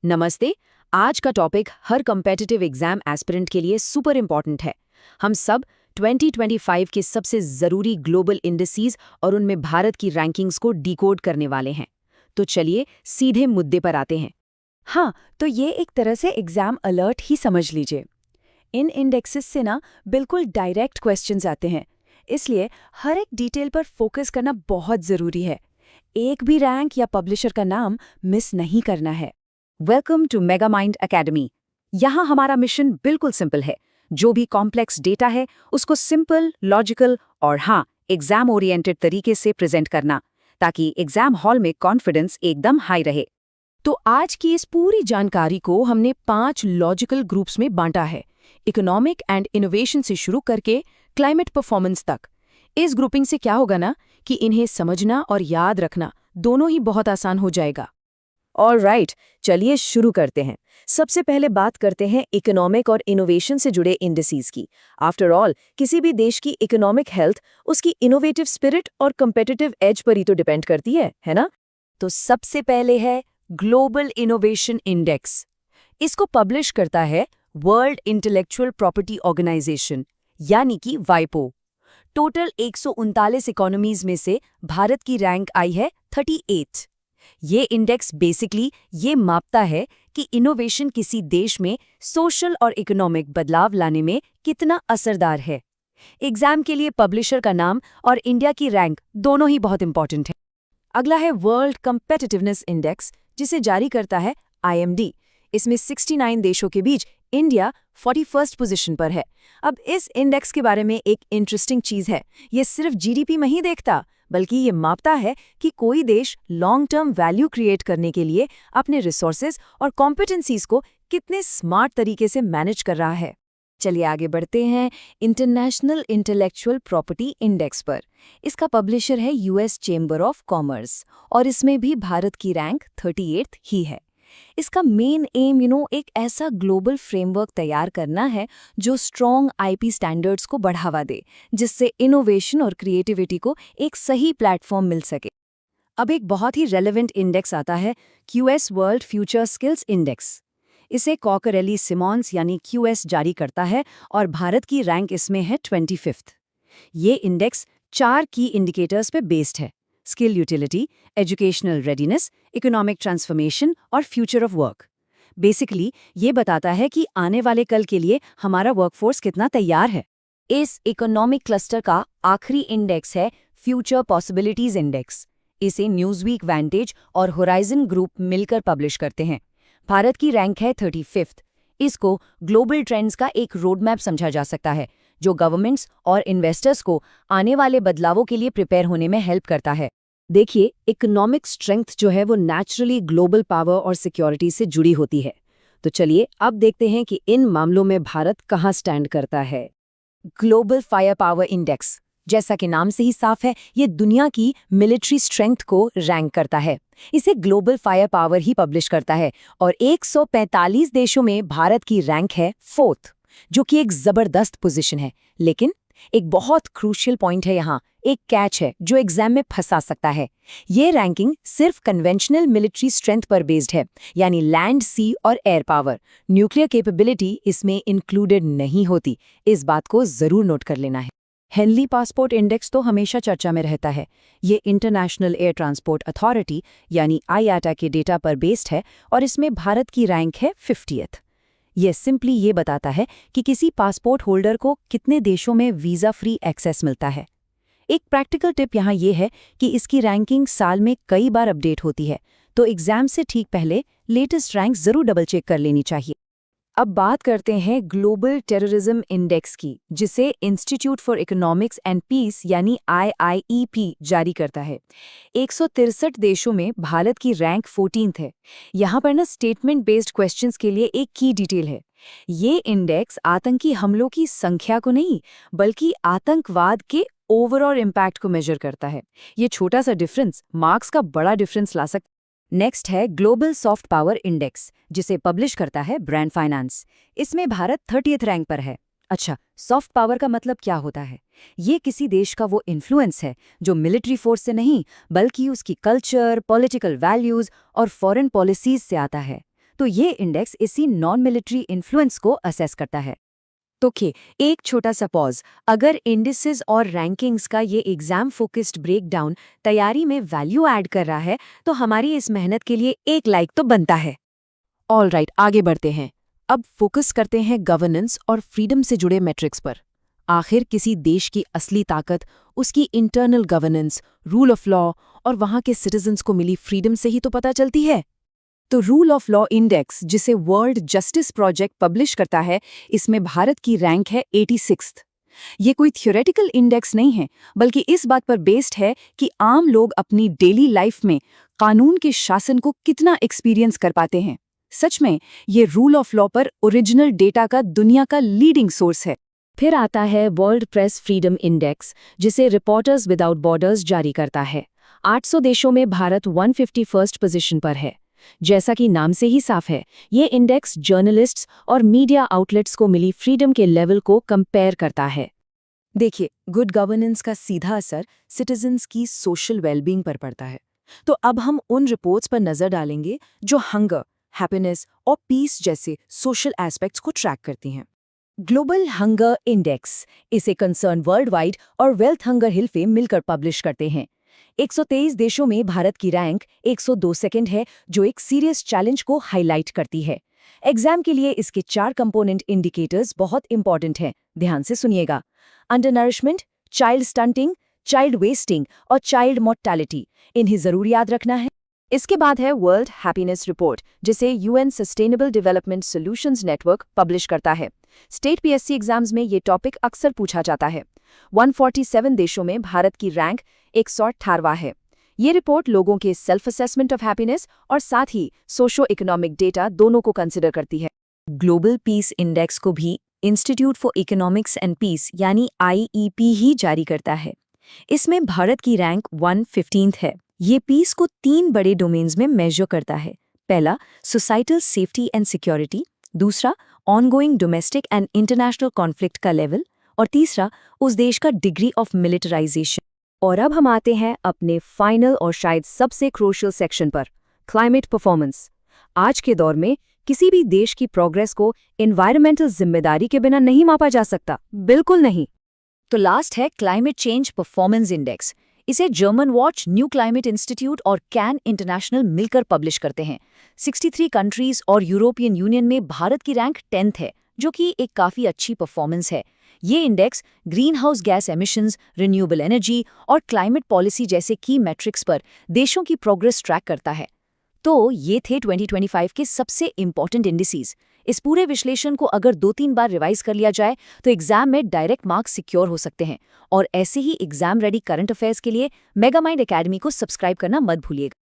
नमस्ते। आज का टॉपिक हर कॉम्पिटिटिव एग्जाम एस्पिरेंट के लिए सुपर इम्पॉर्टेंट है। हम सब 2025 के सबसे ज़रूरी ग्लोबल इंडिसेस और उनमें भारत की रैंकिंग्स को डिकोड करने वाले हैं। तो चलिए सीधे मुद्दे पर आते हैं। हाँ, तो ये एक तरह से एग्जाम अलर्ट ही समझ लीजिए। इन इंडेक्सेस से ना बिल्कुल डायरेक्ट क्वेश्चंस आते हैं, इसलिए हर एक डिटेल पर फोकस करना बहुत ज़रूरी है। एक भी रैंक या पब्लिशर का नाम मिस नहीं करना है। Welcome to Megamind academy. यहाँ हमारा मिशन बिल्कुल सिंपल है। जो भी कॉम्प्लेक्स डेटा है उसको सिंपल, लॉजिकल और हाँ, एग्जाम ओरिएंटेड तरीके से प्रेजेंट करना, ताकि एग्जाम हॉल में कॉन्फिडेंस एकदम हाई रहे। तो आज की इस पूरी जानकारी को हमने 5 लॉजिकल ग्रुप्स में बांटा है, इकोनॉमिक एंड इनोवेशन से शुरू करके क्लाइमेट परफॉर्मेंस तक। इस ग्रुपिंग से क्या होगा ना कि इन्हें समझना और याद रखना दोनों ही बहुत आसान हो जाएगा। ऑलराइट, चलिए शुरू करते हैं। सबसे पहले बात करते हैं इकोनॉमिक और इनोवेशन से जुड़े इंडिसेस की। आफ्टर ऑल, किसी भी देश की इकोनॉमिक हेल्थ उसकी इनोवेटिव स्पिरिट और कम्पिटिटिव एज पर ही तो डिपेंड करती है ना? तो सबसे पहले है ग्लोबल इनोवेशन इंडेक्स। इसको पब्लिश करता है वर्ल्ड इंटेलेक्चुअल प्रॉपर्टी ऑर्गेनाइजेशन यानी कि वाइपो। टोटल 139 इकोनॉमीज में से भारत की रैंक आई है 38। ये इंडेक्स बेसिकली ये मापता है कि इनोवेशन किसी देश में सोशल और इकोनॉमिक बदलाव लाने में कितना असरदार है। एग्जाम के लिए पब्लिशर का नाम और इंडिया की रैंक दोनों ही बहुत इंपॉर्टेंट है। अगला है वर्ल्ड कम्पिटिटिवनेस इंडेक्स, जिसे जारी करता है IMD। इसमें 69 देशों के बीच इंडिया 41st पोजीशन पर है। अब इस इंडेक्स के बारे में एक इंटरेस्टिंग चीज है, ये सिर्फ GDP में ही देखता, बल्कि ये मापता है कि कोई देश लॉन्ग टर्म वैल्यू क्रिएट करने के लिए अपने रिसोर्सेज और कॉम्पिटेंसीज को कितने स्मार्ट तरीके से मैनेज कर रहा है। चलिए आगे बढ़ते हैं इंटरनेशनल इंटेलेक्चुअल प्रॉपर्टी इंडेक्स पर। इसका पब्लिशर है US चेंबर ऑफ कॉमर्स और इसमें भी भारत की रैंक 38 ही है। इसका मेन एम एक ऐसा ग्लोबल फ्रेमवर्क तैयार करना है जो स्ट्रॉन्ग IP स्टैंडर्ड्स को बढ़ावा दे, जिससे इनोवेशन और क्रिएटिविटी को एक सही प्लेटफॉर्म मिल सके। अब एक बहुत ही रेलेवेंट इंडेक्स आता है QS world future skills index. इसे कॉकरेली सिमॉन्स यानी QS जारी करता है और भारत की रैंक इसमें है 25th। ये इंडेक्स 4 की इंडिकेटर्स पे बेस्ड है: skill utility, educational readiness, economic transformation और फ्यूचर ऑफ वर्क। बेसिकली ये बताता है कि आने वाले कल के लिए हमारा वर्कफोर्स कितना तैयार है। इस इकोनॉमिक क्लस्टर का आखिरी इंडेक्स है फ्यूचर पॉसिबिलिटीज इंडेक्स। इसे न्यूज़वीक, वैंटेज और होराइजन ग्रुप मिलकर पब्लिश करते हैं। भारत की रैंक है 35th। इसको ग्लोबल ट्रेंड्स का एक रोड मैप समझा जा सकता है, जो गवर्नमेंट्स और इन्वेस्टर्स को आने वाले बदलावों के लिए प्रिपेयर होने में हेल्प करता है। देखिए, इकोनॉमिक स्ट्रेंथ जो है वो नेचुरली ग्लोबल पावर और सिक्योरिटी से जुड़ी होती है। तो चलिए अब देखते हैं कि इन मामलों में भारत कहाँ स्टैंड करता है। ग्लोबल फायर पावर इंडेक्स, जैसा कि नाम से ही साफ है, ये दुनिया की मिलिट्री स्ट्रेंथ को रैंक करता है। इसे ग्लोबल फायर पावर ही पब्लिश करता है और 145 देशों में भारत की रैंक है 4th, जो कि एक जबरदस्त पोजीशन है। लेकिन एक बहुत क्रूशियल पॉइंट है यहाँ, एक कैच है जो एग्जाम में फंसा सकता है। ये रैंकिंग सिर्फ कन्वेंशनल मिलिट्री स्ट्रेंथ पर बेस्ड है, यानी लैंड, सी और एयर पावर। न्यूक्लियर कैपेबिलिटी इसमें इंक्लूडेड नहीं होती। इस बात को जरूर नोट कर लेना है। हेनली पासपोर्ट इंडेक्स तो हमेशा चर्चा में रहता है। ये इंटरनेशनल एयर ट्रांसपोर्ट अथॉरिटी यानी IATA के डेटा पर बेस्ड है और इसमें भारत की रैंक है 50th। ये सिंपली ये बताता है कि किसी पासपोर्ट होल्डर को कितने देशों में वीज़ा फ्री एक्सेस मिलता है। एक प्रैक्टिकल टिप यहाँ ये है कि इसकी रैंकिंग साल में कई बार अपडेट होती है, तो एग्जाम से ठीक पहले लेटेस्ट रैंक जरूर डबल चेक कर लेनी चाहिए। अब बात करते हैं ग्लोबल टेररिज्म इंडेक्स की, जिसे institute for economics and peace यानी IIEP जारी करता है। 163 देशों में भारत की रैंक 14th है। यहाँ पर ना स्टेटमेंट बेस्ड क्वेश्चंस के लिए एक की डिटेल है। ये इंडेक्स आतंकी हमलों की संख्या को नहीं, बल्कि आतंकवाद के ओवरऑल इम्पैक्ट को मेजर करता है। ये छोटा सा डिफरेंस मार्क्स का बड़ा डिफरेंस ला सकता है। नेक्स्ट है ग्लोबल सॉफ्ट पावर इंडेक्स, जिसे पब्लिश करता है ब्रांड फाइनेंस। इसमें भारत 30th रैंक पर है। अच्छा, सॉफ्ट पावर का मतलब क्या होता है? ये किसी देश का वो इन्फ्लुएंस है जो मिलिट्री फोर्स से नहीं, बल्कि उसकी कल्चर, पॉलिटिकल वैल्यूज और फॉरेन पॉलिसीज से आता है। तो ये इंडेक्स इसी नॉन मिलिट्री इन्फ्लुएंस को असेस करता है। तो एक छोटा सा पॉज। अगर इंडिसेस और रैंकिंग्स का ये एग्जाम फोकस्ड ब्रेकडाउन तैयारी में वैल्यू ऐड कर रहा है तो हमारी इस मेहनत के लिए एक लाइक तो बनता है। ऑल राइट, आगे बढ़ते हैं। अब फोकस करते हैं गवर्नेंस और फ्रीडम से जुड़े मैट्रिक्स पर। आखिर किसी देश की असली ताकत उसकी internal governance, rule of law और वहाँ के सिटीजन्स को मिली फ्रीडम से ही तो पता चलती है। तो रूल ऑफ लॉ इंडेक्स, जिसे वर्ल्ड जस्टिस प्रोजेक्ट पब्लिश करता है, इसमें भारत की रैंक है 86th। ये कोई थ्योरेटिकल इंडेक्स नहीं है, बल्कि इस बात पर बेस्ड है कि आम लोग अपनी डेली लाइफ में कानून के शासन को कितना एक्सपीरियंस कर पाते हैं। सच में ये रूल ऑफ लॉ पर ओरिजिनल डेटा का दुनिया का लीडिंग सोर्स है। फिर आता है वर्ल्ड प्रेस फ्रीडम इंडेक्स, जिसे रिपोर्टर्स विदाउट बॉर्डर्स जारी करता है। 800 देशों में भारत 151st पोजीशन पर है। जैसा कि नाम से ही साफ है, ये इंडेक्स जर्नलिस्ट्स और मीडिया आउटलेट्स को मिली फ्रीडम के लेवल को कंपेयर करता है। देखिए, गुड गवर्नेंस का सीधा असर सिटीजन्स की सोशल वेलबींग पर पड़ता है। तो अब हम उन रिपोर्ट्स पर नजर डालेंगे जो हंगर, हैप्पीनेस और पीस जैसे सोशल एस्पेक्ट्स को ट्रैक करती हैं। ग्लोबल हंगर इंडेक्स, इसे कंसर्न वर्ल्ड वाइड और वेल्थ हंगर हिल्फे मिलकर पब्लिश करते हैं। 123 देशों में भारत की रैंक 102 सेकंड है, जो एक सीरियस चैलेंज को हाईलाइट करती है। एग्जाम के लिए इसके 4 कंपोनेंट इंडिकेटर्स बहुत इंपॉर्टेंट हैं, ध्यान से सुनिएगा। अंडरनरिशमेंट, चाइल्ड स्टंटिंग, चाइल्ड वेस्टिंग और चाइल्ड मोर्टेलिटी, इन्हें जरूर याद रखना है। इसके बाद है वर्ल्ड हैप्पीनेस रिपोर्ट, जिसे UN sustainable development solutions network publish करता है। स्टेट पीएससी एग्जाम्स में ये टॉपिक अक्सर पूछा जाता है। 147 देशों में भारत की रैंक 118वां है। ये रिपोर्ट लोगों के सेल्फ असेसमेंट ऑफ हैप्पीनेस और साथ ही सोशो इकोनॉमिक डेटा दोनों को कंसिडर करती है। ग्लोबल पीस इंडेक्स को भी institute for economics and peace यानी IEP ही जारी करता है। इसमें भारत की रैंक 115th है। ये पीस को 3 बड़े डोमेन्स में मेजर करता है। पहला, सोसाइटल सेफ्टी एंड सिक्योरिटी, दूसरा, ongoing domestic and international conflict का लेवल, और तीसरा, उस देश का डिग्री ऑफ मिलिटराइजेशन। और अब हम आते हैं अपने फाइनल और शायद सबसे क्रूशियल सेक्शन पर, क्लाइमेट परफॉर्मेंस। आज के दौर में किसी भी देश की प्रोग्रेस को एनवायरमेंटल जिम्मेदारी के बिना नहीं मापा जा सकता, बिल्कुल नहीं। तो लास्ट है क्लाइमेट चेंज परफॉर्मेंस इंडेक्स। इसे German watch, new climate institute और कैन इंटरनेशनल मिलकर पब्लिश करते हैं। 63 कंट्रीज और यूरोपियन यूनियन में भारत की रैंक 10th है, जो कि एक काफ़ी अच्छी परफॉर्मेंस है। ये index green house gas emissions, renewable energy और क्लाइमेट पॉलिसी जैसे की मैट्रिक्स पर देशों की प्रोग्रेस ट्रैक करता है। तो ये थे 2025 के सबसे इंपॉर्टेंट इंडिसेस। इस पूरे विश्लेषण को अगर 2-3 बार रिवाइज कर लिया जाए तो एग्जाम में डायरेक्ट मार्क्स सिक्योर हो सकते हैं। और ऐसे ही एग्जाम रेडी करंट अफेयर्स के लिए मेगामाइंड एकेडमी को सब्सक्राइब करना मत भूलिएगा।